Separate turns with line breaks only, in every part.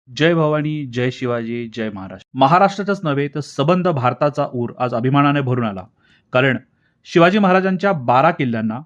जय भवानी, जय शिवाजी, जय महाराष्ट्र. महाराष्ट्रातच नव्हे तर सबंध भारताचा ऊर आज अभिमानाने भरून आला. कारण शिवाजी महाराजांच्या 12 किल्ल्यांना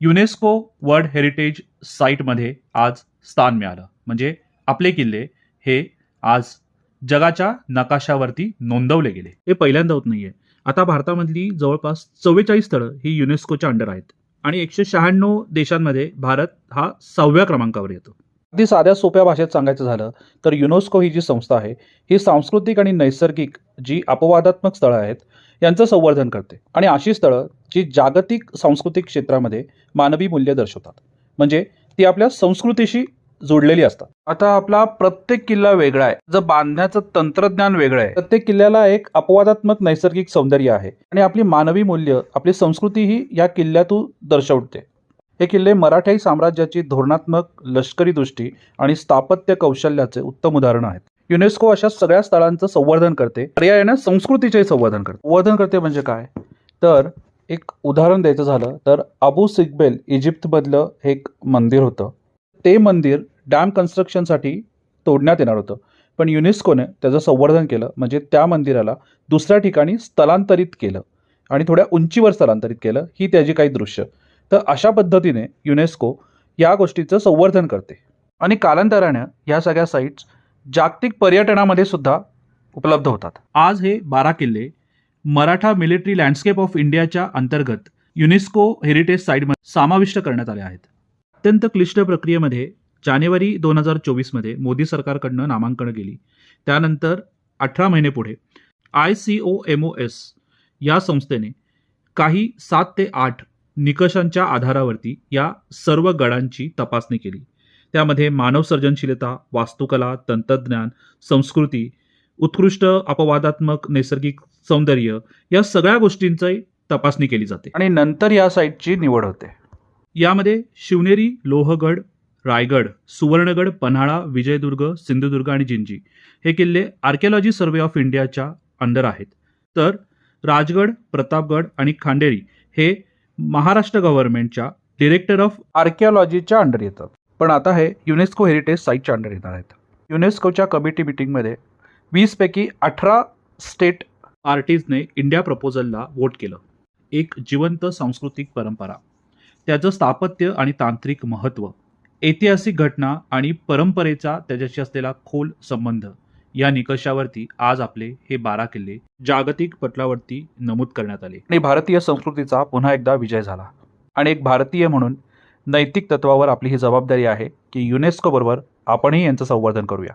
युनेस्को वर्ल्ड हेरिटेज साईटमध्ये आज स्थान मिळालं. म्हणजे आपले किल्ले हे आज जगाच्या नकाशावरती नोंदवले गेले. हे पहिल्यांदा होत नाहीये. आता भारतामधली जवळपास 44 स्थळं ही युनेस्कोच्या अंडर आहेत आणि 196 देशांमध्ये भारत हा 6व्या क्रमांकावर येतो. अगदी साध्या सोप्या भाषेत सांगायचं झालं तर युनेस्को ही जी संस्था आहे ही सांस्कृतिक आणि नैसर्गिक जी अपवादात्मक स्थळं आहेत यांचं संवर्धन करते आणि अशी स्थळं जी जागतिक सांस्कृतिक क्षेत्रामध्ये मानवी मूल्य दर्शवतात, म्हणजे ती आपल्या संस्कृतीशी जोडलेली असतात. आता आपला प्रत्येक किल्ला वेगळा आहे, जर बांधण्याचं तंत्रज्ञान वेगळं आहे. प्रत्येक किल्ल्याला एक अपवादात्मक नैसर्गिक सौंदर्य आहे आणि आपली मानवी मूल्य, आपली संस्कृती ही या किल्ल्यातून दर्शवते. हे किल्ले मराठाई साम्राज्याची धोरणात्मक लष्करी दृष्टी आणि स्थापत्य कौशल्याचे उत्तम उदाहरण आहेत. युनेस्को अशा सगळ्या स्थळांचं संवर्धन करते, पर्यायाने संस्कृतीचे संवर्धन करते. संवर्धन करते म्हणजे काय, तर एक उदाहरण द्यायचं झालं तर अबू सिम्बेल इजिप्तमधलं एक मंदिर होतं. ते मंदिर डॅम कन्स्ट्रक्शनसाठी तोडण्यात येणार होतं, पण युनेस्कोने त्याचं संवर्धन केलं. म्हणजे त्या मंदिराला दुसऱ्या ठिकाणी स्थलांतरित केलं आणि थोड्या उंचीवर स्थलांतरित केलं. ही त्याची काही दृश्य. तर अशा पद्धतीने युनेस्को या गोष्टीचं संवर्धन करते आणि कालांतरानं या सगळ्या साईट्स जागतिक पर्यटनामध्ये सुद्धा उपलब्ध होतात. आज हे 12 किल्ले मराठा मिलिटरी लँडस्केप ऑफ इंडियाच्या अंतर्गत युनेस्को हेरिटेज साईटमध्ये समाविष्ट करण्यात आले आहेत. अत्यंत क्लिष्ट प्रक्रियेमध्ये जानेवारी 2024मध्ये मोदी सरकारकडनं नामांकन केली. त्यानंतर 18 महिने पुढे ICOMOS या संस्थेने काही 7 ते 8 निकषांच्या आधारावरती या सर्व गडांची तपासणी केली. त्यामध्ये मानव सर्जनशीलता, वास्तुकला, तंत्रज्ञान, संस्कृती, उत्कृष्ट अपवादात्मक नैसर्गिक सौंदर्य या सगळ्या गोष्टींची तपासणी केली जाते आणि नंतर या साईटची निवड होते. यामध्ये शिवनेरी, लोहगड, रायगड, सुवर्णगड, पन्हाळा, विजयदुर्ग, सिंधुदुर्ग आणि जिंजी हे किल्ले आर्किओलॉजी सर्व्हे ऑफ इंडियाच्या अंडर आहेत. तर राजगड, प्रतापगड आणि खांडेरी हे महाराष्ट्र गव्हर्नमेंटच्या डिरेक्टर ऑफ आर्किओलॉजीच्या अंडर येतात. पण आता हे युनेस्को हेरिटेज साईटच्या अंडर येणार आहेत. युनेस्कोच्या कमिटी मिटिंगमध्ये 20 पैकी 18 स्टेट पार्टीजने इंडिया प्रपोजलला वोट केलं. एक जिवंत सांस्कृतिक परंपरा, त्याचं स्थापत्य आणि तांत्रिक महत्त्व, ऐतिहासिक घटना आणि परंपरेचा त्याच्याशी असलेला खोल संबंध या निकषावरती आज आपले हे 12 किल्ले जागतिक पटलावरती नमूद करण्यात आले आणि भारतीय संस्कृतीचा पुन्हा एकदा विजय झाला. आणि एक भारतीय म्हणून नैतिक तत्वावर आपली ही जबाबदारी आहे की युनेस्को बरोबर आपणही यांचं संवर्धन करूया.